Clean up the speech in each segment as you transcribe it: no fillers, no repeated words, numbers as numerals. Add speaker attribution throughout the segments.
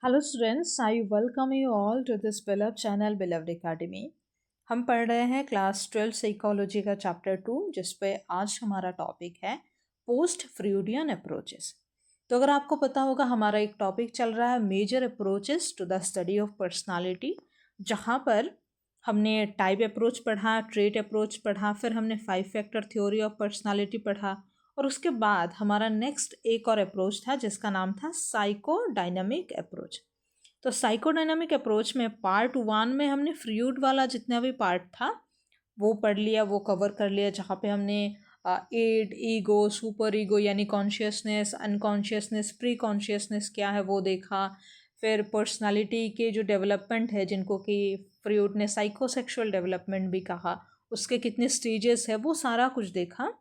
Speaker 1: Hello students, I welcome you all to this beloved channel Beloved Academy. हम पढ़ रहे हैं क्लास 12 साइकोलॉजी का चैप्टर 2, जिस पे आज हमारा टॉपिक है पोस्ट फ्रूडियन अप्रोचेस। तो अगर आपको पता होगा, हमारा एक टॉपिक चल रहा है major approaches to the study of personality, जहाँ पर हमने टाइप अप्रोच पढ़ा, ट्रेट अप्रोच पढ़ा, फिर हमने 5 फैक्टर थ्योरी ऑफ पर्सनालिटी पढ़ा, और उसके बाद हमारा नेक्स्ट एक और अप्रोच था जिसका नाम था साइकोडायनामिक अप्रोच। तो साइकोडायनामिक अप्रोच में पार्ट 1 में हमने फ्रूड वाला जितना भी पार्ट था वो पढ़ लिया, वो कवर कर लिया, जहाँ पे हमने एड, ईगो, सुपर ईगो यानी कॉन्शियसनेस, अनकॉन्शियसनेस, प्री कॉन्शियसनेस क्या है वो देखा। फिर पर्सनालिटी के जो डेवलपमेंट है, जिनको कि फ्रूड ने साइकोसेक्सुअल डेवलपमेंट भी कहा, उसके कितने स्टेजेस है वो सारा कुछ देखा।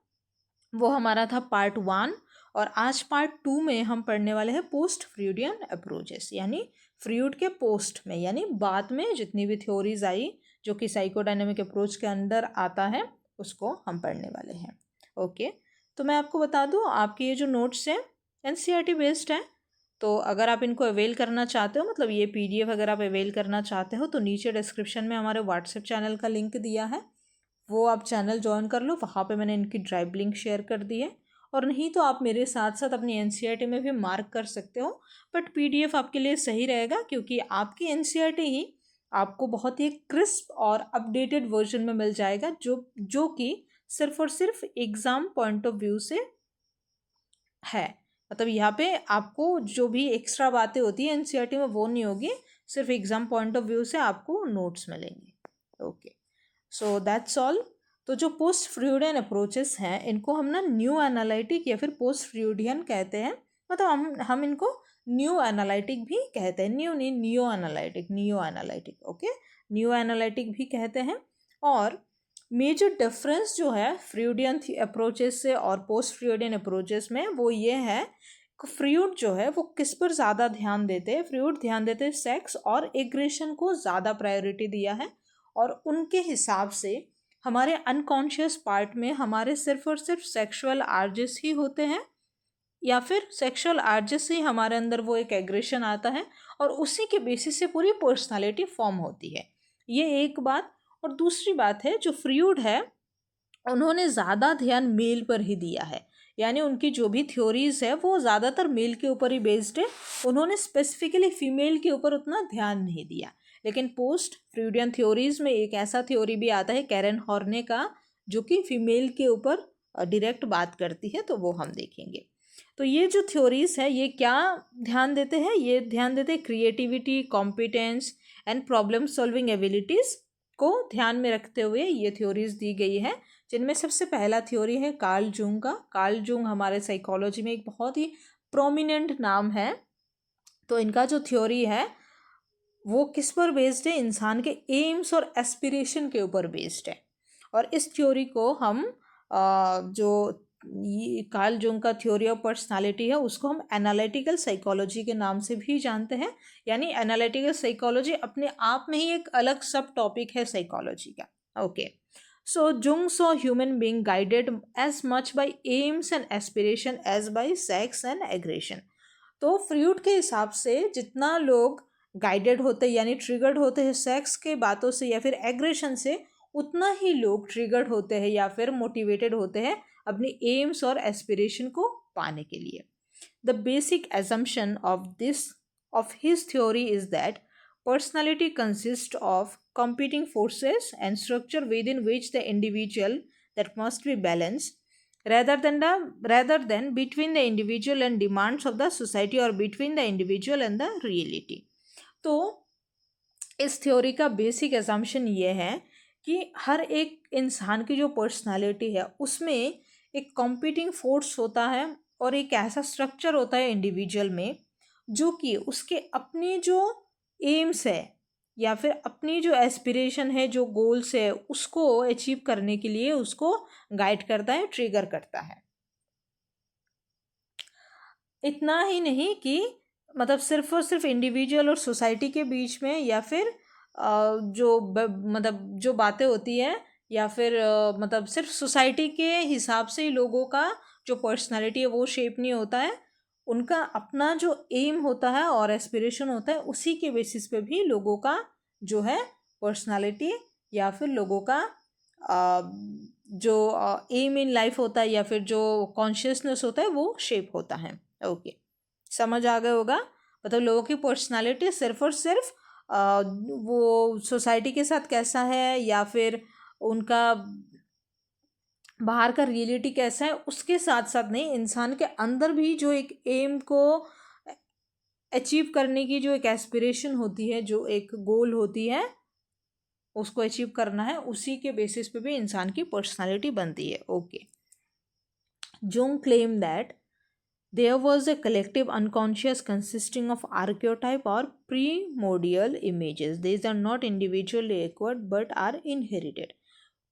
Speaker 1: वो हमारा था पार्ट 1। और आज पार्ट 2 में हम पढ़ने वाले हैं पोस्ट फ्रूडियन अप्रोचेस, यानी फ्रूड के पोस्ट में, यानी बाद में जितनी भी थ्योरीज आई जो कि साइकोडायनामिक अप्रोच के अंदर आता है, उसको हम पढ़ने वाले हैं। ओके, तो मैं आपको बता दूं, आपके ये जो नोट्स हैं एनसीईआरटी बेस्ड है। तो अगर आप इनको अवेल करना चाहते हो, मतलब ये पीडीएफ अगर आप अवेल करना चाहते हो, तो नीचे डिस्क्रिप्शन में हमारे व्हाट्सएप चैनल का लिंक दिया है, वो आप चैनल ज्वाइन कर लो। वहाँ पे मैंने इनकी ड्राइव लिंक शेयर कर दी है। और नहीं तो आप मेरे साथ साथ अपनी एनसीईआरटी में भी मार्क कर सकते हो, बट पीडीएफ आपके लिए सही रहेगा, क्योंकि आपकी एनसीईआरटी ही आपको बहुत ही क्रिस्प और अपडेटेड वर्जन में मिल जाएगा, जो कि सिर्फ और सिर्फ एग्ज़ाम पॉइंट ऑफ व्यू से है। मतलब यहाँ पे आपको जो भी एक्स्ट्रा बातें होती है एनसीईआरटी में वो नहीं होगी, सिर्फ एग्ज़ाम पॉइंट ऑफ व्यू से आपको नोट्स मिलेंगे। Okay, so that's all. तो जो पोस्ट फ्रूडियन अप्रोचेस हैं, इनको हम ना न्यू एनालिटिक या फिर पोस्ट फ्रूडियन कहते हैं। मतलब हम इनको न्यू एनालिटिक भी कहते हैं, न्यू नहीं, neo analytic. Okay, new analytic भी कहते हैं। और मेजर डिफरेंस जो है फ्रूडियन अप्रोचेस से और पोस्ट फ्रूडियन अप्रोचेस में, वो ये है कि फ्रूड जो है वो किस पर ज़्यादा ध्यान देते हैं। फ्रूड ध्यान देते हैं सेक्स और एग्रेशन को ज़्यादा प्रायोरिटी दिया है, और उनके हिसाब से हमारे अनकॉन्शियस पार्ट में हमारे सिर्फ और सिर्फ सेक्सुअल आर्जेस ही होते हैं, या फिर सेक्सुअल आर्जेस से ही हमारे अंदर वो एक एग्रेशन आता है, और उसी के बेसिस से पूरी पर्सनालिटी फॉर्म होती है। ये एक बात। और दूसरी बात है, जो फ्रूड है उन्होंने ज़्यादा ध्यान मेल पर ही दिया है, यानी उनकी जो भी थ्योरीज है वो ज़्यादातर मेल के ऊपर ही बेस्ड है। उन्होंने स्पेसिफिकली फीमेल के ऊपर उतना ध्यान नहीं दिया। लेकिन पोस्ट फ्रूडियन थ्योरीज में एक ऐसा थ्योरी भी आता है कैरन हॉर्ने का, जो कि फीमेल के ऊपर डायरेक्ट बात करती है, तो वो हम देखेंगे। तो ये जो थ्योरीज है ये क्या ध्यान देते हैं, ये ध्यान देते हैं creativity, competence and problem solving abilities को ध्यान में रखते हुए ये थ्योरीज दी गई है, जिनमें सबसे पहला थ्योरी है कार्ल जूंग का। कार्ल जूंग हमारे साइकोलॉजी में एक बहुत ही प्रोमिनेंट नाम है। तो इनका जो थ्योरी है वो किस पर बेस्ड है, इंसान के एम्स और एस्पिरेशन के ऊपर बेस्ड है। और इस थ्योरी को हम जो ये कार्ल जूंग का थ्योरी ऑफ पर्सनालिटी है, उसको हम एनालिटिकल साइकोलॉजी के नाम से भी जानते हैं। यानी एनालिटिकल साइकोलॉजी अपने आप में ही एक अलग सब टॉपिक है साइकोलॉजी का। Okay, so Jung saw human being guided as much by aims and aspiration as by sex and aggression. तो फ्रूड के हिसाब से जितना लोग गाइडेड होते हैं, यानी ट्रिगर्ड होते हैं सेक्स के बातों से या फिर एग्रेशन से, उतना ही लोग ट्रिगर्ड होते हैं या फिर मोटिवेटेड होते हैं अपनी एम्स और एस्पिरेशन को पाने के लिए। The basic assumption of his theory is that personality consists of competing forces and structure within which the individual that must be balanced, rather than between the individual and demands of the society, or between the individual and the reality. तो इस theory का basic assumption ये है कि हर एक इंसान की जो पर्सनालिटी है उसमें एक कॉम्पीटिंग फोर्स होता है, और एक ऐसा स्ट्रक्चर होता है इंडिविजुअल में, जो कि उसके अपने जो एम्स है या फिर अपनी जो एस्पिरेशन है, जो गोल्स है, उसको अचीव करने के लिए उसको गाइड करता है, ट्रिगर करता है। इतना ही नहीं कि मतलब सिर्फ और सिर्फ इंडिविजुअल और सोसाइटी के बीच में, या फिर मतलब जो बातें होती है, या फिर मतलब सिर्फ सोसाइटी के हिसाब से ही लोगों का जो पर्सनालिटी है वो शेप नहीं होता है। उनका अपना जो एम होता है और एस्पिरेशन होता है, उसी के बेसिस पे भी लोगों का जो है पर्सनालिटी या फिर लोगों का जो एम इन लाइफ होता है या फिर जो कॉन्शियसनेस होता है वो शेप होता है। ओके, समझ आ गया होगा। मतलब लोगों की पर्सनालिटी सिर्फ और सिर्फ वो सोसाइटी के साथ कैसा है या फिर उनका बाहर का रियलिटी कैसा है उसके साथ साथ नहीं, इंसान के अंदर भी जो एक एम को अचीव करने की जो एक एस्पिरेशन होती है, जो एक गोल होती है, उसको अचीव करना है, उसी के बेसिस पे भी इंसान की पर्सनालिटी बनती है। Okay, Jung claimed that there was a collective unconscious consisting of archetype or primordial images. These are not individually acquired but are inherited.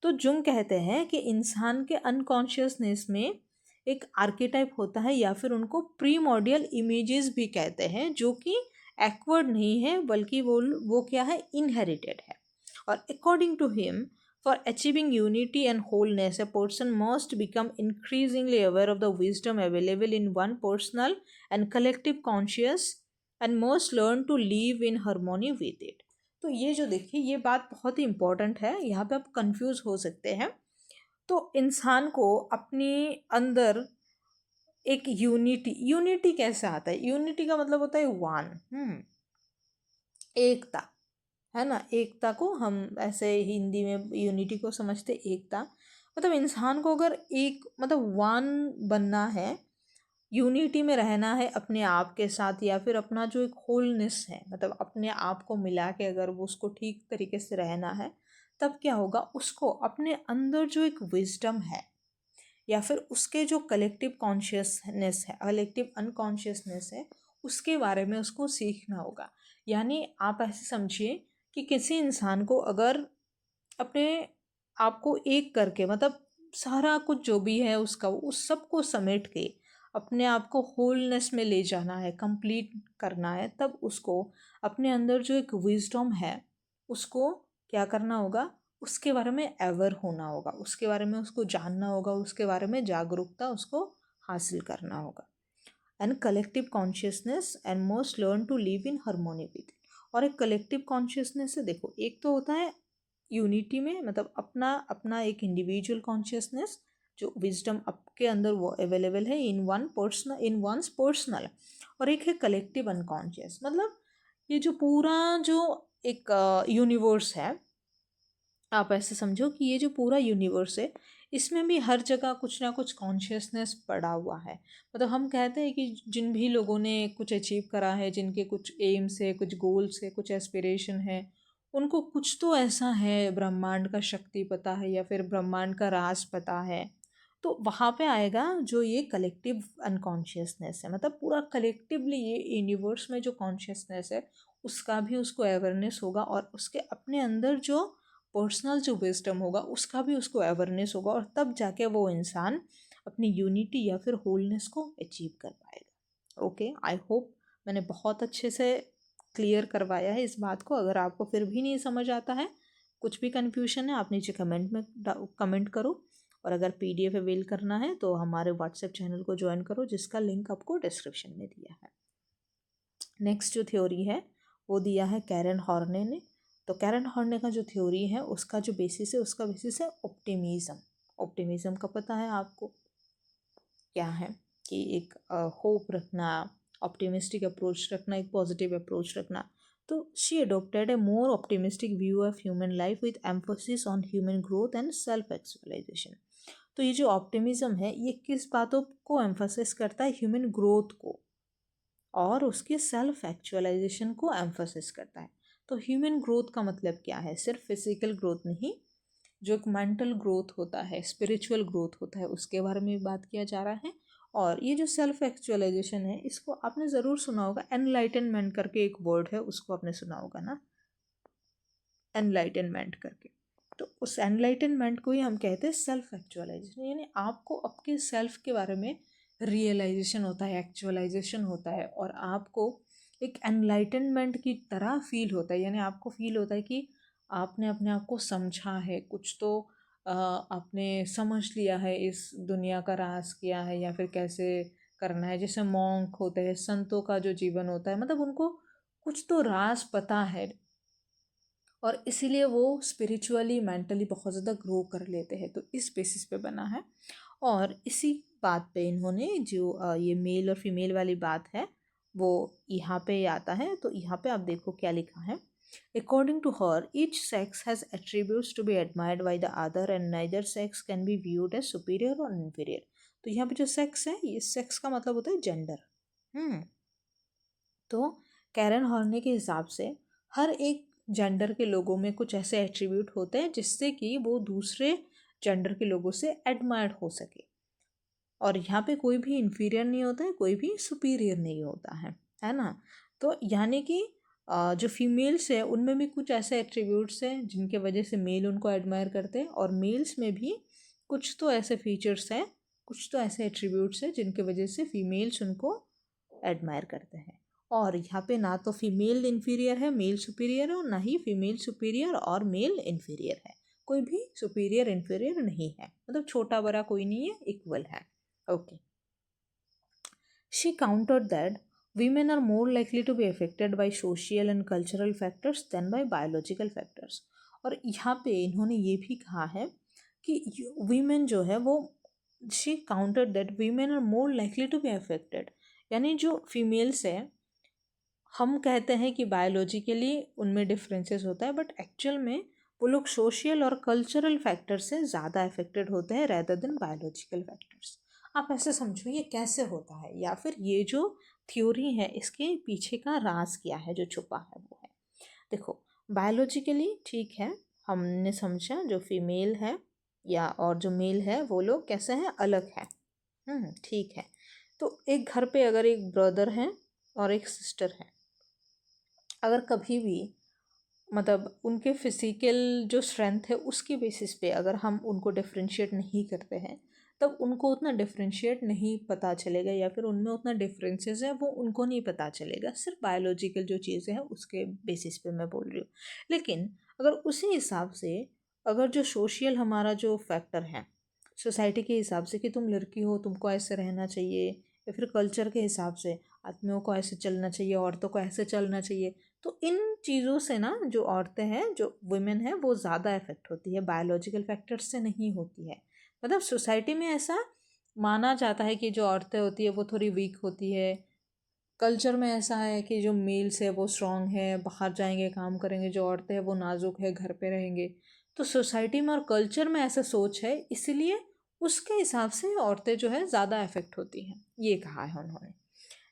Speaker 1: तो जुंग कहते हैं कि इंसान के अनकॉन्शियसनेस में एक आर्केटाइप होता है या फिर उनको प्रीमॉर्डियल इमेजेस भी कहते हैं, जो कि एक्वर्ड नहीं है बल्कि वो क्या है, इनहेरिटेड है। और according to him, for achieving unity and wholeness, a person must become increasingly aware of the wisdom available in one personal and collective conscious and must learn to live in harmony with it. तो ये जो देखिए, ये बात बहुत ही important है, यहाँ पे आप कंफ्यूज हो सकते हैं। तो इंसान को अपने अंदर एक यूनिटी कैसे आता है? यूनिटी का मतलब होता है वन, एकता, है ना। एकता को हम ऐसे हिंदी में यूनिटी को समझते एकता। मतलब इंसान को अगर एक मतलब वन बनना है, यूनिटी में रहना है अपने आप के साथ, या फिर अपना जो एक होलनेस है, मतलब अपने आप को मिला के अगर वो उसको ठीक तरीके से रहना है, तब क्या होगा, उसको अपने अंदर जो एक विजडम है या फिर उसके जो कलेक्टिव कॉन्शियसनेस है, कलेक्टिव अनकॉन्शियसनेस है, उसके बारे में उसको सीखना होगा। यानी आप ऐसे समझिए कि किसी इंसान को अगर अपने आप को एक करके, मतलब सारा कुछ जो भी है उसका, उस सब को समेट के अपने आप को होलनेस में ले जाना है, कंप्लीट करना है, तब उसको अपने अंदर जो एक विजडम है उसको क्या करना होगा, उसके बारे में अवेयर होना होगा, उसके बारे में उसको जानना होगा, उसके बारे में जागरूकता उसको हासिल करना होगा। And collective consciousness and most learn to live in harmony with. और एक कलेक्टिव कॉन्शियसनेस से देखो, एक तो होता है यूनिटी में, मतलब अपना अपना एक इंडिविजुअल कॉन्शियसनेस, जो विजडम आपके अंदर वो अवेलेबल है इन वंस पर्सनल, और एक है कलेक्टिव अनकॉन्शियस। मतलब ये जो पूरा जो एक यूनिवर्स है, आप ऐसे समझो कि ये जो पूरा यूनिवर्स है, इसमें भी हर जगह कुछ ना कुछ कॉन्शियसनेस पड़ा हुआ है। मतलब हम कहते हैं कि जिन भी लोगों ने कुछ अचीव करा है, जिनके कुछ एम्स है, कुछ गोल्स है, कुछ एस्पिरेशन है, उनको कुछ तो ऐसा है, ब्रह्मांड का शक्ति पता है या फिर ब्रह्मांड का राज पता है। तो वहाँ पे आएगा जो ये कलेक्टिव अनकॉन्शियसनेस है, मतलब पूरा कलेक्टिवली ये यूनिवर्स में जो कॉन्शियसनेस है उसका भी उसको अवेयरनेस होगा, और उसके अपने अंदर जो पर्सनल जो विजडम होगा उसका भी उसको अवेयरनेस होगा, और तब जाके वो इंसान अपनी यूनिटी या फिर होलनेस को अचीव कर पाएगा। ओके, आई होप मैंने बहुत अच्छे से क्लियर करवाया है इस बात को। अगर आपको फिर भी नहीं समझ आता है, कुछ भी कन्फ्यूजन है, आप नीचे कमेंट में कमेंट करो। और अगर पीडीएफ अवेल करना है तो हमारे व्हाट्सएप चैनल को ज्वाइन करो, जिसका लिंक आपको डिस्क्रिप्शन में दिया है। नेक्स्ट जो थ्योरी है वो दिया है कैरन हॉर्ने ने। तो कैरन हॉर्ने का जो थ्योरी है उसका जो बेसिस है, उसका बेसिस है ऑप्टिमिज्म। ऑप्टिमिज्म का पता है आपको क्या है, कि एक होप रखना, ऑप्टिमिस्टिक अप्रोच रखना, एक पॉजिटिव अप्रोच रखना। तो she adopted a more optimistic view of human life with emphasis on human growth and self actualisation. तो ये जो ऑप्टिमिज्म है ये किस बातों को एम्फोसिस करता है, ह्यूमन ग्रोथ को और उसके सेल्फ एक्चुअलाइजेशन को एम्फोसिस करता है। तो ह्यूमन ग्रोथ का मतलब क्या है, सिर्फ फिजिकल ग्रोथ नहीं, जो एक मेंटल ग्रोथ होता है, स्पिरिचुअल ग्रोथ होता है, उसके बारे में बात किया जा रहा है। और ये जो सेल्फ एक्चुअलाइजेशन है, इसको आपने ज़रूर सुना होगा, एनलाइटनमेंट करके एक वर्ड है, उसको आपने सुना होगा ना, एनलाइटनमेंट करके। तो उस एनलाइटनमेंट को ही हम कहते हैं सेल्फ एक्चुअलाइजेशन, यानी आपको आपके सेल्फ के बारे में रियलाइजेशन होता है, एक्चुअलाइजेशन होता है, और आपको एक एनलाइटनमेंट की तरह फील होता है। यानी आपको फील होता है कि आपने अपने आप को समझा है, कुछ तो आपने समझ लिया है, इस दुनिया का राज क्या है या फिर कैसे करना है। जैसे मॉन्क होते हैं, संतों का जो जीवन होता है, मतलब उनको कुछ तो राज पता है और इसीलिए वो स्पिरिचुअली मेंटली बहुत ज़्यादा ग्रो कर लेते हैं। तो इस बेसिस पे बना है। और इसी बात पे इन्होंने जो ये मेल और फीमेल वाली बात है वो यहाँ पे आता है। तो यहाँ पे आप देखो क्या लिखा है। According to her each sex has attributes to be admired by the other and neither sex can be viewed as superior और इन्फीरियर। तो यहाँ पे जो सेक्स है, ये सेक्स का मतलब होता है जेंडर। तो कैरन हॉर्ने के हिसाब से हर एक जेंडर के लोगों में कुछ ऐसे एट्रीब्यूट होते हैं जिससे कि वो दूसरे जेंडर के लोगों से एडमायर्ड हो सके। और यहाँ पे कोई भी इन्फीरियर नहीं होता है, कोई भी सुपीरियर नहीं होता है ना। तो यानी कि जो फीमेल्स है उनमें भी कुछ ऐसे एट्रीब्यूट्स हैं जिनके वजह से मेल उनको एडमायर करते हैं, और मेल्स में भी कुछ तो ऐसे फीचर्स हैं, कुछ तो ऐसे एट्रीब्यूट्स हैं जिनके वजह से फीमेल्स उनको एडमायर करते हैं। और यहाँ पे ना तो फीमेल इन्फीरियर है, मेल सुपीरियर है, और ना ही फीमेल सुपीरियर और मेल इन्फीरियर है। कोई भी सुपीरियर इन्फीरियर नहीं है, मतलब छोटा बड़ा कोई नहीं है, इक्वल है। Okay. She countered that women are more likely to be affected by social and cultural factors than by biological factors। और यहाँ पे इन्होंने ये भी कहा है कि women जो है वो, she countered that women are more likely to be affected, यानी जो फीमेल्स है, हम कहते हैं कि बायोलॉजिकली उनमें डिफरेंसेस होता है, बट एक्चुअल में वो लोग सोशल और कल्चरल फैक्टर से ज़्यादा अफेक्टेड होते हैं रेदर देन बायोलॉजिकल फैक्टर्स। आप ऐसे समझो ये कैसे होता है, या फिर ये जो थ्योरी है इसके पीछे का राज क्या है जो छुपा है वो है। देखो, बायोलॉजिकली ठीक है, हमने समझा जो फीमेल है या और जो मेल है वो लोग कैसे हैं, अलग है। ठीक है। तो एक घर पे अगर एक ब्रदर है और एक सिस्टर है, अगर कभी भी मतलब उनके फिजिकल जो स्ट्रेंथ है उसकी बेसिस पे अगर हम उनको डिफ्रेंशिएट नहीं करते हैं, तब उनको उतना डिफ्रेंशिएट नहीं पता चलेगा, या फिर उनमें उतना डिफरेंसेस है वो उनको नहीं पता चलेगा। सिर्फ बायोलॉजिकल जो चीज़ें हैं उसके बेसिस पे मैं बोल रही हूँ। लेकिन अगर उसी हिसाब से अगर जो सोशल हमारा जो फैक्टर है, सोसाइटी के हिसाब से कि तुम लड़की हो तुमको ऐसे रहना चाहिए, या फिर कल्चर के हिसाब से आदमियों को ऐसे चलना चाहिए, औरतों को ऐसे चलना चाहिए, तो इन चीज़ों से ना जो औरतें हैं, जो वुमेन है, वो ज़्यादा इफेक्ट होती है, बायोलॉजिकल फैक्टर्स से नहीं होती है। मतलब सोसाइटी में ऐसा माना जाता है कि जो औरतें होती है वो थोड़ी वीक होती है। कल्चर में ऐसा है कि जो मेल्स है वो स्ट्रांग है, बाहर जाएंगे काम करेंगे, जो औरतें हैं वो नाजुक है, घर पे रहेंगे। तो सोसाइटी में और कल्चर में ऐसा सोच है, इसलिए उसके हिसाब से औरतें जो है ज़्यादा इफेक्ट होती हैं, ये कहा है उन्होंने।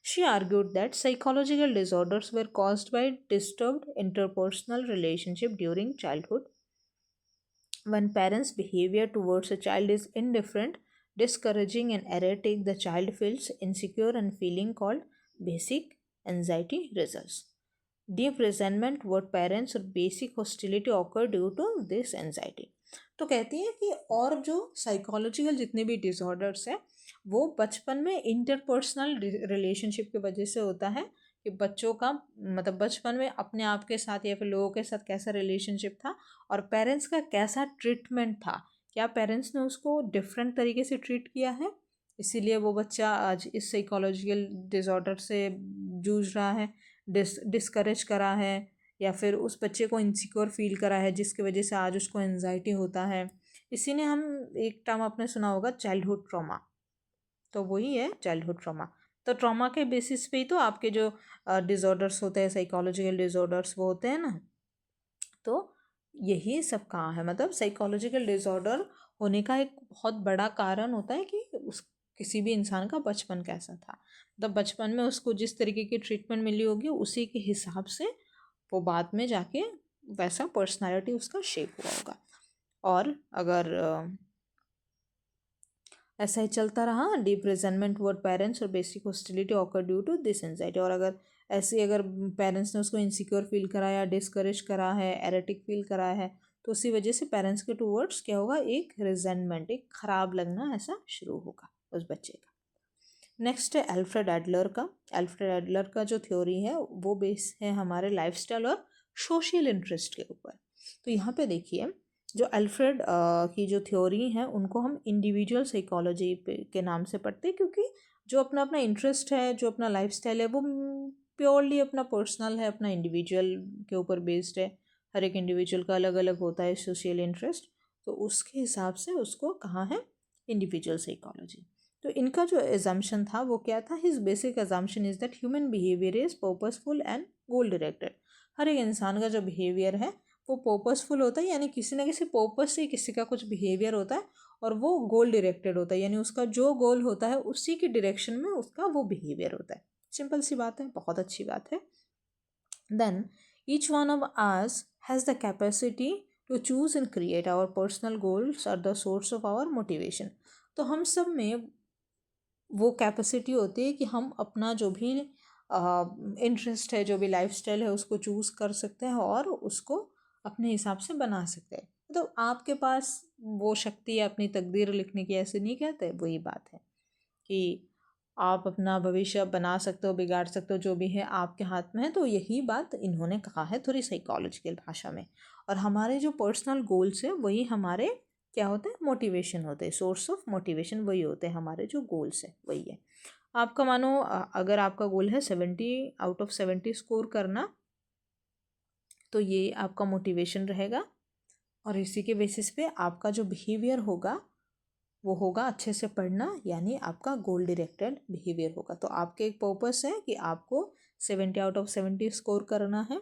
Speaker 1: She argued that psychological disorders were caused by disturbed interpersonal relationship during childhood. When parents' behavior towards a child is indifferent, discouraging, and erratic, the child feels insecure and feeling called basic anxiety results. Deep resentment toward parents और basic hostility occur due to this anxiety। तो कहती है कि और जो psychological जितने भी disorders हैं वो बचपन में इंटरपर्सनल रिलेशनशिप की वजह से होता है, कि बच्चों का मतलब बचपन में अपने आप के साथ या फिर लोगों के साथ कैसा रिलेशनशिप था, और पेरेंट्स का कैसा ट्रीटमेंट था, क्या पेरेंट्स ने उसको डिफरेंट तरीके से ट्रीट किया है, इसीलिए वो बच्चा आज इस साइकोलॉजिकल डिसऑर्डर से जूझ रहा है, डिस्करेज करा है, या फिर उस बच्चे को इनसिक्योर फील करा है जिसकी वजह से आज उसको एनजाइटी होता है। इसी ने हम एक टर्म आपने सुना होगा, चाइल्डहुड ट्रॉमा। तो वही है चाइल्डहुड ट्रॉमा। तो ट्रॉमा के बेसिस पे ही तो आपके जो डिसऑर्डर्स होते हैं, साइकोलॉजिकल डिसऑर्डर्स वो होते हैं ना। तो यही सब कहाँ है, मतलब साइकोलॉजिकल डिसऑर्डर होने का एक बहुत बड़ा कारण होता है कि उस किसी भी इंसान का बचपन कैसा था, मतलब बचपन में उसको जिस तरीके की ट्रीटमेंट मिली होगी उसी के हिसाब से वो बाद में जाके वैसा पर्सनालिटी उसका शेप हुआ होगा। और अगर ऐसा ही चलता रहा, डीप रिजेंटमेंट वर्ड पेरेंट्स और basic hostility occur due to this anxiety, और अगर ऐसे अगर पेरेंट्स ने उसको इनसिक्योर फील कराया, डिस्करेज करा है, एरेटिक फील करा है, तो उसी वजह से पेरेंट्स के टूवर्ड्स क्या होगा, एक रिजेंटमेंट, एक खराब लगना ऐसा शुरू होगा उस बच्चे का। नेक्स्ट है एल्फ्रेड एडलर का। एल्फ्रेड एडलर का जो थ्योरी है वो बेस है हमारे लाइफस्टाइल और सोशल इंटरेस्ट के ऊपर। तो यहाँ पे देखिए, जो अल्फ्रेड की जो थ्योरी है उनको हम इंडिविजुअल साइकोलॉजी के नाम से पढ़ते हैं, क्योंकि जो अपना अपना इंटरेस्ट है, जो अपना लाइफस्टाइल है, वो प्योरली अपना पर्सनल है, अपना इंडिविजुअल के ऊपर बेस्ड है। हर एक इंडिविजुअल का अलग अलग होता है सोशल इंटरेस्ट, तो उसके हिसाब से उसको कहा है इंडिविजुअल साइकोलॉजी। तो इनका जो एजम्पशन था वो क्या था? His basic assumption is that human behaviour is purposeful and goal directed. हर एक इंसान का जो बिहेवियर है वो पर्पसफुल होता है, यानी किसी ना किसी पर्पस से किसी का कुछ बिहेवियर होता है, और वो गोल डायरेक्टेड होता है, यानी उसका जो गोल होता है उसी की डायरेक्शन में उसका वो बिहेवियर होता है। सिंपल सी बात है, बहुत अच्छी बात है। Then each one of us has the capacity to choose and create our personal goals are the source of our motivation. तो हम सब में वो कैपेसिटी होती है कि हम अपना जो भी इंटरेस्ट है, जो भी लाइफस्टाइल है, उसको चूज़ कर सकते हैं और उसको अपने हिसाब से बना सकते हैं। तो आपके पास वो शक्ति है अपनी तकदीर लिखने की, ऐसे नहीं कहते? वही बात है कि आप अपना भविष्य बना सकते हो, बिगाड़ सकते हो, जो भी है आपके हाथ में है। तो यही बात इन्होंने कहा है थोड़ी साइकोलॉजिकल भाषा में। और हमारे जो पर्सनल गोल्स है वही हमारे क्या होते हैं? मोटिवेशन होते हैं, सोर्स ऑफ मोटिवेशन वही होते हैं, हमारे जो गोल्स है वही है। आपका मानो अगर आपका गोल है 70 आउट ऑफ 70 स्कोर करना, तो ये आपका मोटिवेशन रहेगा, और इसी के बेसिस पे आपका जो बिहेवियर होगा वो होगा अच्छे से पढ़ना, यानी आपका गोल डायरेक्टेड बिहेवियर होगा। तो आपके एक पर्पस है कि आपको 70 आउट ऑफ 70 स्कोर करना है,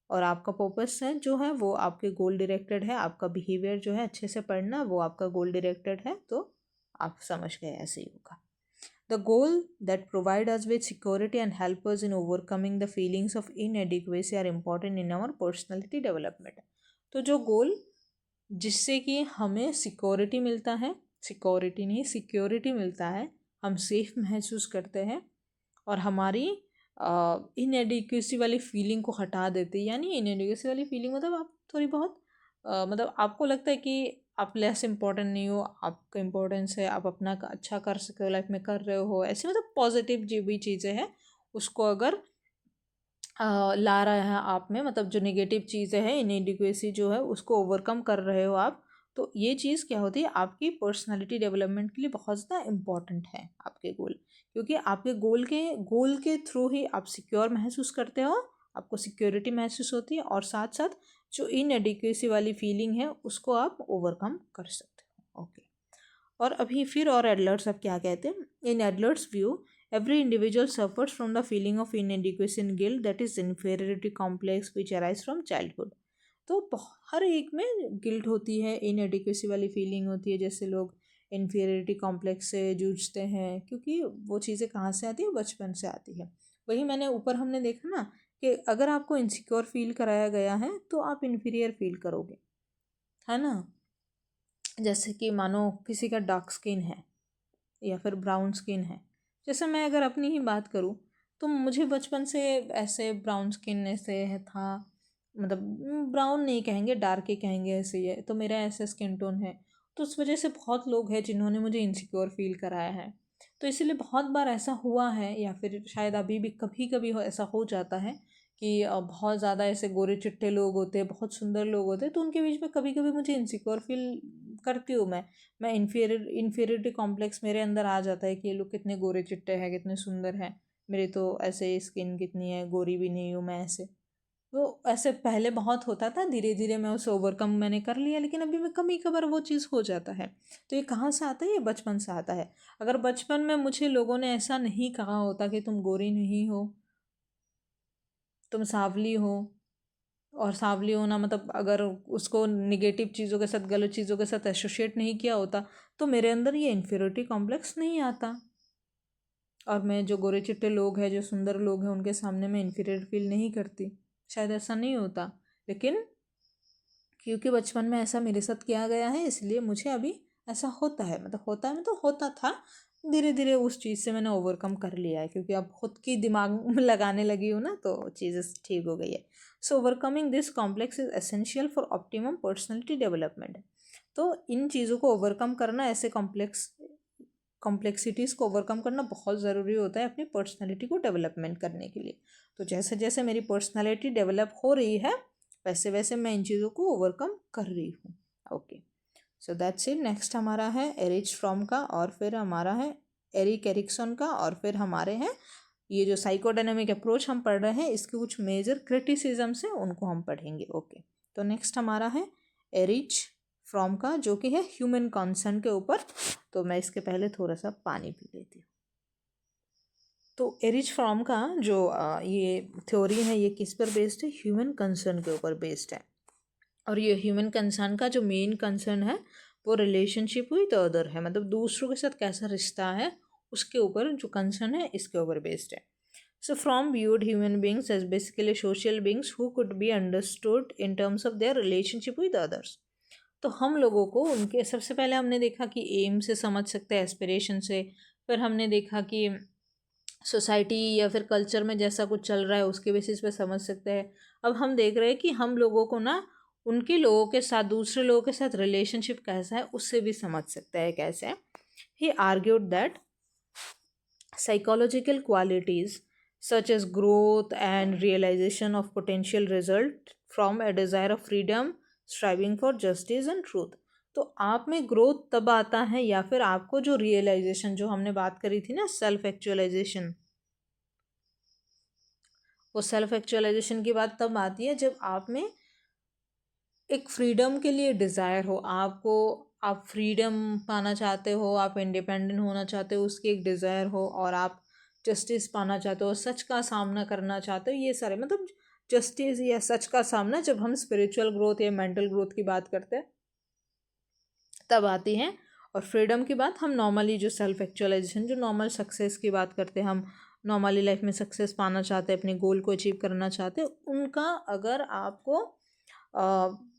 Speaker 1: और आपका पर्पस है जो है वो आपके गोल डायरेक्टेड है। आपका बिहेवियर जो है अच्छे से पढ़ना, वो आपका गोल डायरेक्टेड है। तो आप समझ गए, ऐसे ही होगा। The goal that provide us with security and help us in overcoming the feelings of inadequacy are important in our personality development. तो जो गोल जिससे कि हमें सिक्योरिटी मिलता है, सिक्योरिटी नहीं सिक्योरिटी मिलता है, हम सेफ महसूस करते हैं, और हमारी इनएडिक्वेसी वाली फीलिंग को हटा देते हैं। यानी इनएडिक्वेसी वाली फीलिंग मतलब आप थोड़ी बहुत मतलब आपको लगता है कि आप लेस इम्पोर्टेंट नहीं हो, आपका इम्पोर्टेंस है, आप अपना अच्छा कर सकते हो, लाइफ में कर रहे हो, ऐसी मतलब पॉजिटिव जो भी चीज़ें हैं उसको अगर ला रहा है आप में, मतलब जो नेगेटिव चीज़ें हैं, इनएडिक्वेसी जो है उसको ओवरकम कर रहे हो आप, तो ये चीज़ क्या होती है? आपकी पर्सनालिटी डेवलपमेंट के लिए बहुत ज़्यादा इम्पॉर्टेंट है आपके गोल, क्योंकि आपके गोल के थ्रू ही आप सिक्योर महसूस करते हो, आपको सिक्योरिटी महसूस होती है, और साथ साथ जो इनएडिक्वेसी वाली फीलिंग है उसको आप ओवरकम कर सकते हो। ओके, और अभी फिर और एडलर्ट्स अब क्या कहते हैं? इन एडलर्ट्स view every individual suffers from the feeling of inadequacy and guilt, that is inferiority complex which arise from childhood। तो हर एक में गिल्ट होती है, इनएडिक्वेसी वाली फीलिंग होती है, जैसे लोग इन्फीरियरिटी कॉम्प्लेक्स से जूझते हैं, क्योंकि वो चीज़ें कहाँ से आती है? बचपन से आती है। वही मैंने ऊपर हमने देखा ना कि अगर आपको इनसिक्योर फील कराया गया है तो आप इन्फीरियर फील करोगे, है ना? जैसे कि मानो किसी का डार्क स्किन है या फिर ब्राउन स्किन है। जैसे मैं अगर अपनी ही बात करूँ तो मुझे बचपन से ऐसे ब्राउन स्किन ऐसे है था, मतलब ब्राउन नहीं कहेंगे, डार्क ही कहेंगे, ऐसे ही है। तो मेरा ऐसा स्किन टोन है, तो उस वजह से बहुत लोग हैं जिन्होंने मुझे इनसिक्योर फील कराया है। तो इसीलिए बहुत बार ऐसा हुआ है, या फिर शायद अभी भी कभी कभी ऐसा हो जाता है कि बहुत ज़्यादा ऐसे गोरे चिट्टे लोग होते हैं, बहुत सुंदर लोग होते हैं, तो उनके बीच में कभी कभी मुझे इनसिक्योर फील करती हूँ मैं इन्फीरियरिटी कॉम्प्लेक्स मेरे अंदर आ जाता है कि ये लोग कितने गोरे चिट्टे हैं, कितने सुंदर हैं, मेरी तो ऐसे स्किन कितनी है, गोरी भी नहीं हूँ मैं ऐसे। तो ऐसे पहले बहुत होता था, धीरे धीरे मैं उसे ओवरकम मैंने कर लिया, लेकिन अभी मैं कभी कभार वो चीज़ हो जाता है। तो ये कहाँ से आता है? ये बचपन से आता है। अगर बचपन में मुझे लोगों ने ऐसा नहीं कहा होता कि तुम गोरी नहीं हो, तुम सांवली हो, और सांवली होना मतलब अगर उसको निगेटिव चीज़ों के साथ, गलत चीज़ों के साथ एसोसिएट नहीं किया होता, तो मेरे अंदर ये इन्फीरियरिटी कॉम्प्लेक्स नहीं आता, और मैं जो गोरे चिट्टे लोग हैं, जो सुंदर लोग हैं, उनके सामने मैं इन्फीरियर फील नहीं करती। शायद ऐसा नहीं होता, लेकिन क्योंकि बचपन में ऐसा मेरे साथ किया गया है, इसलिए मुझे अभी ऐसा होता है, मतलब होता है, मतलब होता था। धीरे धीरे उस चीज़ से मैंने ओवरकम कर लिया है, क्योंकि अब खुद की दिमाग में लगाने लगी हूँ ना, तो चीज़ें ठीक हो गई है। So overcoming this complex is essential for optimum personality development. तो इन चीज़ों को ओवरकम करना, ऐसे कॉम्प्लेक्सिटीज़ को ओवरकम करना बहुत ज़रूरी होता है अपनी पर्सनैलिटी को डेवलपमेंट करने के लिए। तो जैसे जैसे मेरी पर्सनैलिटी डेवलप हो रही है, वैसे वैसे मैं इन चीज़ों को ओवरकम कर रही हूँ। Okay, so that's it. Next हमारा है एरिच फ्रॉम का, और फिर हमारा है एरिक एरिक्सन का, और फिर हमारे हैं ये जो साइकोडायनेमिक अप्रोच हम पढ़ रहे हैं इसके कुछ मेजर क्रिटिसिज्म्स हैं उनको हम पढ़ेंगे। ओके, तो नेक्स्ट हमारा है एरिच फ्रॉम का, जो कि है ह्यूमन कंसर्न के ऊपर। तो मैं इसके पहले थोड़ा सा पानी पी लेती हूँ। तो एरिच फ्रॉम का जो ये थ्योरी है ये किस पर बेस्ड है? ह्यूमन कंसर्न के ऊपर बेस्ड है। और ये ह्यूमन कंसर्न का जो मेन कंसर्न है वो रिलेशनशिप विद अदर है, मतलब दूसरों के साथ कैसा रिश्ता है उसके ऊपर जो कंसर्न है इसके ऊपर बेस्ड है। So Fromm viewed human beings as basically social beings who could be understood in terms of their relationship with others. तो हम लोगों को उनके सबसे पहले हमने देखा कि एम से समझ सकते हैं, एस्पिरेशन से। फिर हमने देखा कि सोसाइटी या फिर कल्चर में जैसा कुछ चल रहा है उसके बेसिस पे समझ सकते हैं। अब हम देख रहे हैं कि हम लोगों को ना उनके लोगों के साथ, दूसरे लोगों के साथ रिलेशनशिप कैसा है उससे भी समझ सकते हैं कैसे। He argued that psychological qualities such as growth and realisation of potential result from a desire of freedom striving for justice and truth. तो आप में ग्रोथ तब आता है या फिर आपको जो रियलाइजेशन, जो हमने बात करी थी ना सेल्फ एक्चुअलाइजेशन, वो सेल्फ एक्चुअलाइजेशन की बात तब आती है जब आप में एक फ्रीडम के लिए डिज़ायर हो, आप फ्रीडम पाना चाहते हो, आप इंडिपेंडेंट होना चाहते हो, उसकी एक डिज़ायर हो, और आप जस्टिस पाना चाहते हो, सच का सामना करना चाहते हो। ये सारे मतलब जस्टिस या सच का सामना जब हम स्पिरिचुअल ग्रोथ या मेंटल ग्रोथ की बात करते हैं तब आती हैं। और फ्रीडम की बात हम नॉर्मली जो सेल्फ एक्चुअलाइजेशन, जो नॉर्मल सक्सेस की बात करते हैं, हम नॉर्मली लाइफ में सक्सेस पाना चाहते हैं, अपने गोल को अचीव करना चाहते हैं, उनका अगर आपको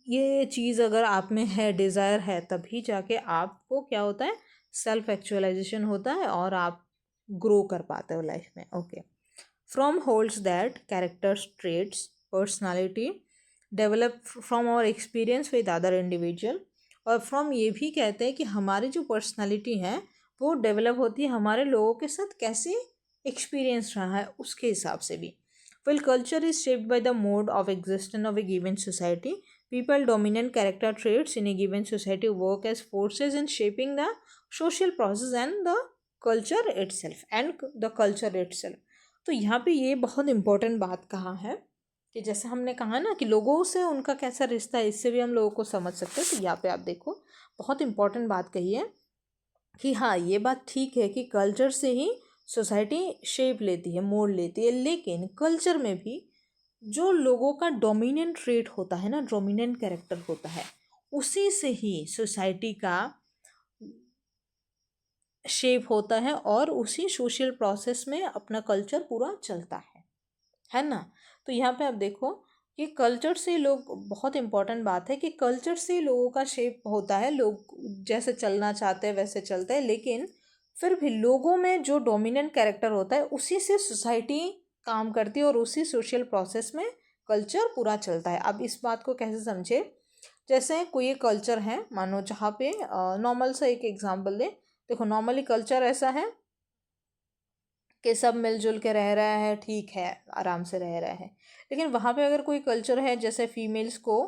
Speaker 1: ये चीज़ अगर आप में है, डिज़ायर है, तभी जाके आपको क्या होता है, सेल्फ एक्चुअलाइजेशन होता है और आप ग्रो कर पाते हो लाइफ में। Okay, Fromm holds that characters traits personality develop from our experience with other individual. और फ्रॉम ये भी कहते हैं कि हमारी जो पर्सनालिटी है वो डेवलप होती है हमारे लोगों के साथ कैसे एक्सपीरियंस रहा है उसके हिसाब से भी। While culture is shaped by the mode of existence of a given society, people dominant character traits in a given society work as forces in shaping the social process and the culture itself. तो यहाँ पे ये बहुत important बात कहा है कि जैसे हमने कहा ना कि लोगों से उनका कैसा रिश्ता है, इससे भी हम लोगों को समझ सकते हैं। तो यहाँ पे आप देखो बहुत इम्पोर्टेंट बात कही है कि हाँ, ये बात ठीक है कि कल्चर से ही सोसाइटी शेप लेती है, मोड़ लेती है, लेकिन कल्चर में भी जो लोगों का डोमिनेंट ट्रेट होता है ना, डोमिनेंट कैरेक्टर होता है, उसी से ही सोसाइटी का शेप होता है और उसी सोशल प्रोसेस में अपना कल्चर पूरा चलता है ना। तो यहाँ पे आप देखो कि कल्चर से लोग, बहुत इंपॉर्टेंट बात है कि कल्चर से लोगों का शेप होता है, लोग जैसे चलना चाहते हैं वैसे चलते हैं, लेकिन फिर भी लोगों में जो डोमिनेंट कैरेक्टर होता है उसी से सोसाइटी काम करती है और उसी सोशल प्रोसेस में कल्चर पूरा चलता है। अब इस बात को कैसे समझे, जैसे कोई एक कल्चर है, मानो जहाँ पे नॉर्मल सा एक एग्जांपल दे। देखो नॉर्मली कल्चर ऐसा है कि सब मिलजुल के रह रहा है, ठीक है, आराम से रह रहा है, लेकिन वहाँ पे अगर कोई कल्चर है जैसे फीमेल्स को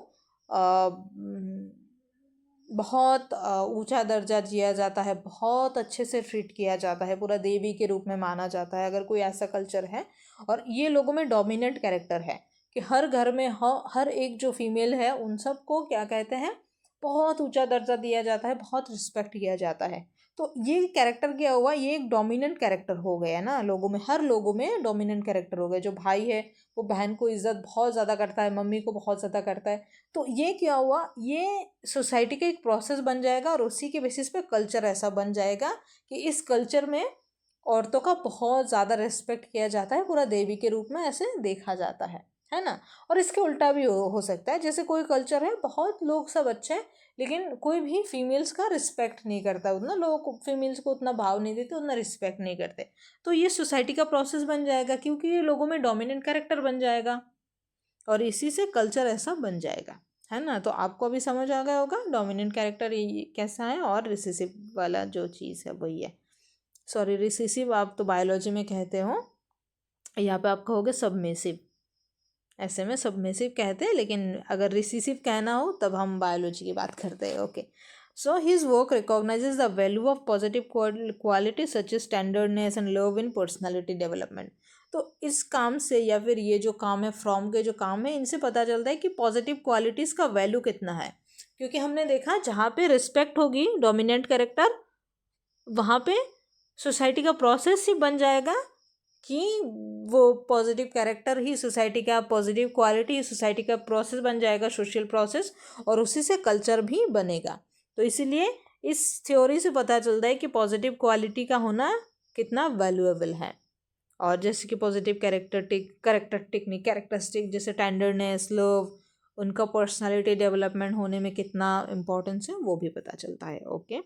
Speaker 1: बहुत ऊंचा दर्जा दिया जाता है, बहुत अच्छे से ट्रीट किया जाता है, पूरा देवी के रूप में माना जाता है, अगर कोई ऐसा कल्चर है और ये लोगों में डोमिनेंट कैरेक्टर है कि हर घर में हर एक जो फीमेल है उन सबको क्या कहते हैं, बहुत ऊंचा दर्जा दिया जाता है, बहुत रिस्पेक्ट किया जाता है। तो ये कैरेक्टर क्या हुआ, ये एक डोमिनेंट कैरेक्टर हो गया ना लोगों में, हर लोगों में डोमिनेंट कैरेक्टर हो गया। जो भाई है वो बहन को इज्जत बहुत ज़्यादा करता है, मम्मी को बहुत ज़्यादा करता है। तो ये क्या हुआ, ये सोसाइटी का एक प्रोसेस बन जाएगा और उसी के बेसिस पे कल्चर ऐसा बन जाएगा कि इस कल्चर में औरतों का बहुत ज़्यादा रिस्पेक्ट किया जाता है, पूरा देवी के रूप में ऐसे देखा जाता है ना। और इसके उल्टा भी हो सकता है, जैसे कोई कल्चर है बहुत लोग सब अच्छे हैं लेकिन कोई भी फीमेल्स का रिस्पेक्ट नहीं करता, उतना लोग फीमेल्स को उतना भाव नहीं देते, उतना रिस्पेक्ट नहीं करते। तो ये सोसाइटी का प्रोसेस बन जाएगा क्योंकि ये लोगों में डोमिनेंट कैरेक्टर बन जाएगा और इसी से कल्चर ऐसा बन जाएगा, है ना। तो आपको अभी समझ आ गया होगा डोमिनेंट कैरेक्टर ये कैसा है और रिसेसिव वाला जो चीज़ है वही है। सॉरी, रिसेसिव आप तो बायोलॉजी में कहते हो, यहाँ पे आप कहोगे सबमिसिव, ऐसे में सबमिसिव कहते हैं, लेकिन अगर रिसेसिव कहना हो तब हम बायोलॉजी की बात करते हैं। Okay, So his work recognizes the value of positive qualities such as standardness and love in personality development. तो इस काम से या फिर ये जो काम है, फ्रॉम के जो काम है, इनसे पता चलता है कि पॉजिटिव क्वालिटीज़ का वैल्यू कितना है। क्योंकि हमने देखा जहाँ पे रिस्पेक्ट होगी डोमिनेंट कैरेक्टर, वहाँ पे सोसाइटी का प्रोसेस ही बन जाएगा कि वो पॉजिटिव कैरेक्टर ही सोसाइटी का, पॉजिटिव क्वालिटी ही सोसाइटी का प्रोसेस बन जाएगा, सोशल प्रोसेस, और उसी से कल्चर भी बनेगा। तो इसीलिए इस थ्योरी से पता चलता है कि पॉजिटिव क्वालिटी का होना कितना वैल्यूएबल है। और जैसे कि पॉजिटिव कैरेक्टरिस्टिक जैसे टेंडरनेस, लव, उनका पर्सनालिटी डेवलपमेंट होने में कितना इम्पोर्टेंस है वो भी पता चलता है। ओके,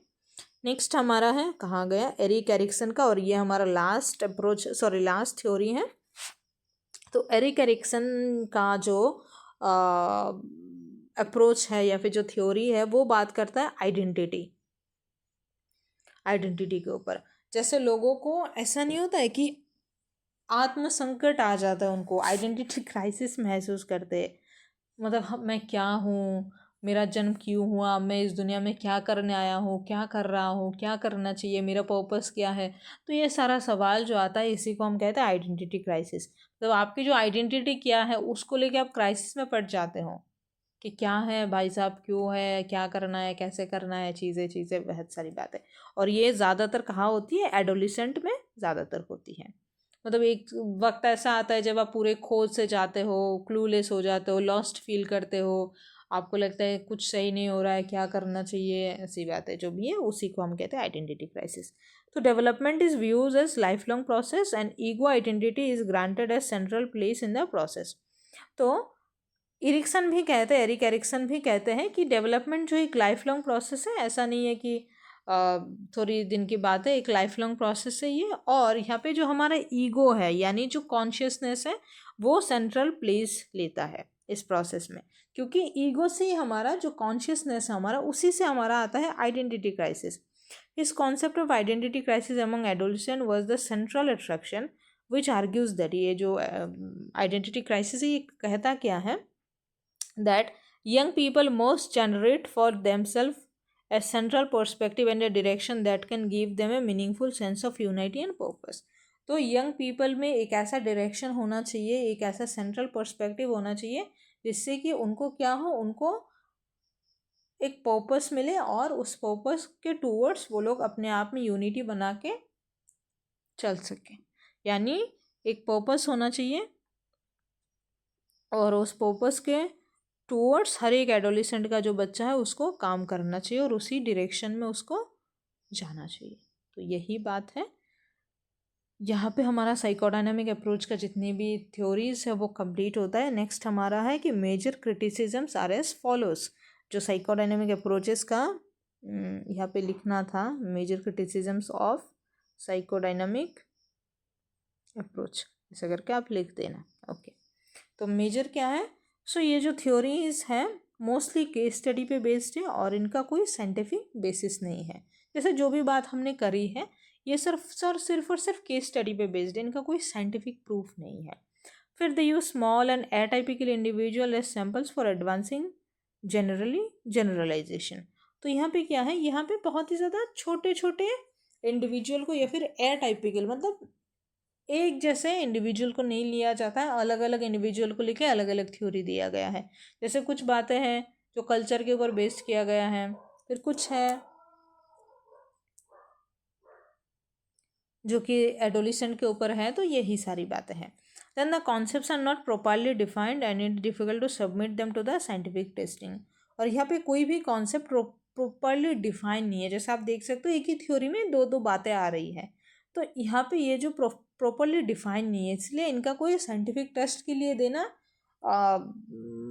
Speaker 1: नेक्स्ट हमारा है, कहाँ गया, एरिक एरिक्सन का, और ये हमारा लास्ट थ्योरी है। तो एरिक एरिक्सन का जो अप्रोच है या फिर जो थ्योरी है वो बात करता है आइडेंटिटी के ऊपर। जैसे लोगों को ऐसा नहीं होता है कि आत्म संकट आ जाता है, उनको आइडेंटिटी क्राइसिस महसूस करते, मतलब मैं क्या हूँ, मेरा जन्म क्यों हुआ, मैं इस दुनिया में क्या करने आया हूँ, क्या कर रहा हूँ, क्या करना चाहिए, मेरा पर्पस क्या है। तो ये सारा सवाल जो आता है इसी को हम कहते हैं आइडेंटिटी क्राइसिस। तो आपकी जो आइडेंटिटी क्या है उसको लेके आप क्राइसिस में पड़ जाते हो कि क्या है भाई साहब, क्यों है, क्या करना है, कैसे करना है, चीज़ें बहुत सारी बातें। और ये ज़्यादातर कहाँ होती है, एडोलिसेंट में ज़्यादातर होती है। मतलब एक वक्त ऐसा आता है जब आप पूरे खोज से जाते हो, क्लूलेस हो जाते हो, लॉस्ट फील करते हो, आपको लगता है कुछ सही नहीं हो रहा है, क्या करना चाहिए, ऐसी बातें जो भी है उसी को हम कहते हैं आइडेंटिटी क्राइसिस। तो development is views as lifelong process and ego identity is granted as central place in the process. तो एरिक एरिक्सन भी कहते हैं कि डेवलपमेंट जो एक लाइफ लॉन्ग प्रोसेस है, ऐसा नहीं है कि थोड़ी दिन की बात है, एक लाइफ लॉन्ग प्रोसेस है ये। और यहाँ पे जो हमारा ईगो है यानी जो कॉन्शियसनेस है वो सेंट्रल प्लेस लेता है इस प्रोसेस में, क्योंकि ईगो से ही हमारा जो कॉन्शियसनेस है हमारा, उसी से हमारा आता है आइडेंटिटी क्राइसिस। इस concept of identity crisis among adolescent was the central attraction which argues that, ये जो आइडेंटिटी क्राइसिस ये कहता क्या है, that young people must generate for themselves a central perspective and a direction that can give them a meaningful sense of unity and purpose। तो young people में एक ऐसा डायरेक्शन होना चाहिए, एक ऐसा सेंट्रल पर्सपेक्टिव होना चाहिए जिससे कि उनको क्या हो, उनको एक पर्पस मिले और उस पर्पस के टूवर्ड्स वो लोग अपने आप में यूनिटी बना के चल सकें। यानी एक पर्पस होना चाहिए और उस पर्पस के टूवर्ड्स हर एक एडोलिसेंट का जो बच्चा है उसको काम करना चाहिए और उसी डायरेक्शन में उसको जाना चाहिए। तो यही बात है, यहाँ पे हमारा साइकोडायनामिक अप्रोच का जितनी भी थ्योरीज है वो कंप्लीट होता है। नेक्स्ट हमारा है कि major criticisms are as follows. जो साइकोडायनामिक अप्रोचेस का यहाँ पे लिखना था, major criticisms of psychodynamic approach, ऐसा करके आप लिख देना। ओके, तो मेजर क्या है, सो ये जो थ्योरीज है मोस्टली केस स्टडी पे बेस्ड है और इनका कोई साइंटिफिक बेसिस नहीं है। जैसे जो भी बात हमने करी है ये सिर्फ और सिर्फ केस स्टडी पे बेस्ड है, इनका कोई साइंटिफिक प्रूफ नहीं है। फिर they use small and atypical individual as samples for advancing generalisation. तो यहाँ पे क्या है, यहाँ पे बहुत ही ज़्यादा छोटे छोटे इंडिविजुअल को या फिर एटाइपिकल मतलब एक जैसे इंडिविजुअल को नहीं लिया जाता है, अलग अलग इंडिविजुअल को लेके अलग अलग थ्योरी दिया गया है। जैसे कुछ बातें हैं जो कल्चर के ऊपर बेस्ड किया गया है, फिर कुछ है जो कि एडोलिसेंट के ऊपर है, तो यही सारी बातें हैं। Then the concepts are not properly defined and it difficult to submit them to the scientific testing. और यहाँ पे कोई भी कॉन्सेप्ट प्रॉपरली डिफाइन नहीं है। जैसे आप देख सकते हो एक ही थ्योरी में दो दो बातें आ रही है, तो यहाँ पे ये जो प्रॉपरली डिफाइन नहीं है, इसलिए इनका कोई साइंटिफिक टेस्ट के लिए देना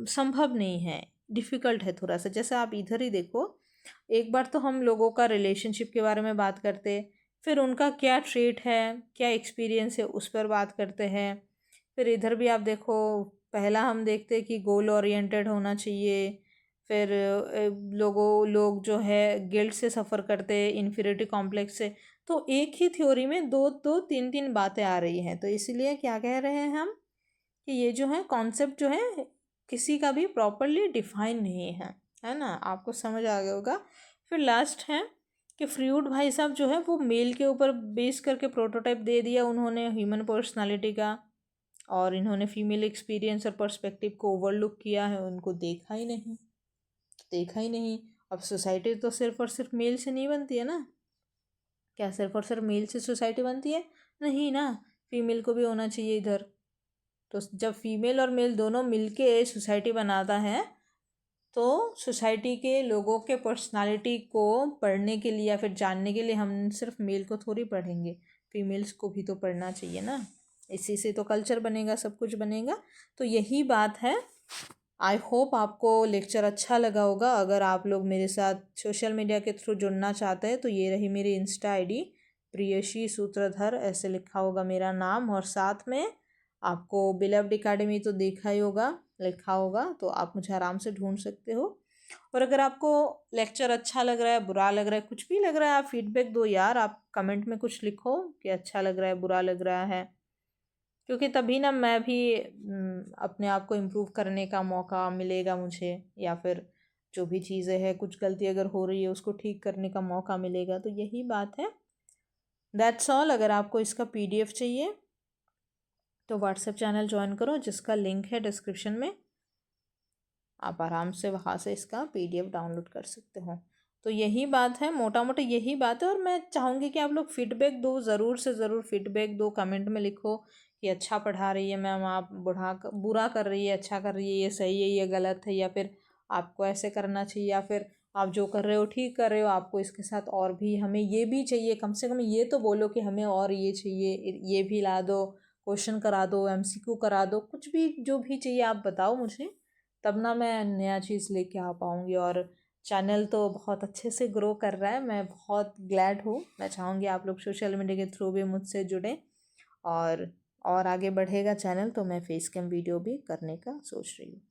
Speaker 1: संभव नहीं है, डिफ़िकल्ट है थोड़ा सा। जैसे आप इधर ही देखो, एक बार तो हम लोगों का रिलेशनशिप के बारे में बात करते, फिर उनका क्या ट्रेट है, क्या एक्सपीरियंस है, उस पर बात करते हैं। फिर इधर भी आप देखो, पहला हम देखते हैं कि गोल ओरिएंटेड होना चाहिए। फिर लोग जो है गिल्ट से सफ़र करते हैं, इन्फीरियरिटी कॉम्प्लेक्स से। तो एक ही थ्योरी में दो दो तीन तीन बातें आ रही हैं, तो इसीलिए क्या कह रहे हैं हम कि ये जो है कॉन्सेप्ट जो है किसी का भी प्रॉपरली डिफाइन नहीं है ना, आपको समझ आ गया होगा। फिर लास्ट है कि फ्रूड भाई साहब जो है वो मेल के ऊपर बेस करके प्रोटोटाइप दे दिया उन्होंने ह्यूमन पर्सनालिटी का, और इन्होंने फीमेल एक्सपीरियंस और पर्सपेक्टिव को ओवरलुक किया है, उनको देखा ही नहीं। देखा ही नहीं। अब सोसाइटी तो सिर्फ और सिर्फ मेल से नहीं बनती है ना। क्या सिर्फ और सिर्फ मेल से सोसाइटी बनती है? नहीं ना, फीमेल को भी होना चाहिए इधर। तो जब फीमेल और मेल दोनों मिलके सोसाइटी बनाता है तो सोसाइटी के लोगों के पर्सनालिटी को पढ़ने के लिए या फिर जानने के लिए हम सिर्फ मेल को थोड़ी पढ़ेंगे, फीमेल्स को भी तो पढ़ना चाहिए ना। इसी से तो कल्चर बनेगा, सब कुछ बनेगा। तो यही बात है। आई होप आपको लेक्चर अच्छा लगा होगा। अगर आप लोग मेरे साथ सोशल मीडिया के थ्रू जुड़ना चाहते हैं तो ये रही मेरी इंस्टा आईडी, प्रियशी सूत्रधर ऐसे लिखा होगा मेरा नाम, और साथ में आपको बिलव्ड एकेडमी तो देखा ही होगा, लिखा होगा, तो आप मुझे आराम से ढूंढ सकते हो। और अगर आपको लेक्चर अच्छा लग रहा है, बुरा लग रहा है, कुछ भी लग रहा है, आप फीडबैक दो यार। आप कमेंट में कुछ लिखो कि अच्छा लग रहा है, बुरा लग रहा है, क्योंकि तभी ना मैं भी अपने आप को इम्प्रूव करने का मौका मिलेगा मुझे, या फिर जो भी चीज़ें हैं, कुछ गलती अगर हो रही है उसको ठीक करने का मौका मिलेगा। तो यही बात है। That's all. अगर आपको इसका पीडीएफ चाहिए तो व्हाट्सएप चैनल ज्वाइन करो, जिसका लिंक है डिस्क्रिप्शन में। आप आराम से वहाँ से इसका पीडीएफ डाउनलोड कर सकते हो। तो यही बात है, मोटा मोटा यही बात है। और मैं चाहूँगी कि आप लोग फीडबैक दो, ज़रूर से ज़रूर फीडबैक दो। कमेंट में लिखो कि अच्छा पढ़ा रही है मैम, आप बुरा कर रही है, अच्छा कर रही है, ये सही है, ये गलत है, या फिर आपको ऐसे करना चाहिए, या फिर आप जो कर रहे हो ठीक कर रहे हो, आपको इसके साथ और भी, हमें ये भी चाहिए। कम से कम ये तो बोलो कि हमें और ये चाहिए, ये भी ला दो, क्वेश्चन करा दो, एमसीक्यू करा दो, कुछ भी जो भी चाहिए आप बताओ मुझे, तब ना मैं नया चीज़ लेके आ पाऊँगी। और चैनल तो बहुत अच्छे से ग्रो कर रहा है, मैं बहुत ग्लैड हूँ। मैं चाहूँगी आप लोग सोशल मीडिया के थ्रू भी मुझसे जुड़ें, और आगे बढ़ेगा चैनल तो मैं फेस कैम वीडियो भी करने का सोच रही हूँ।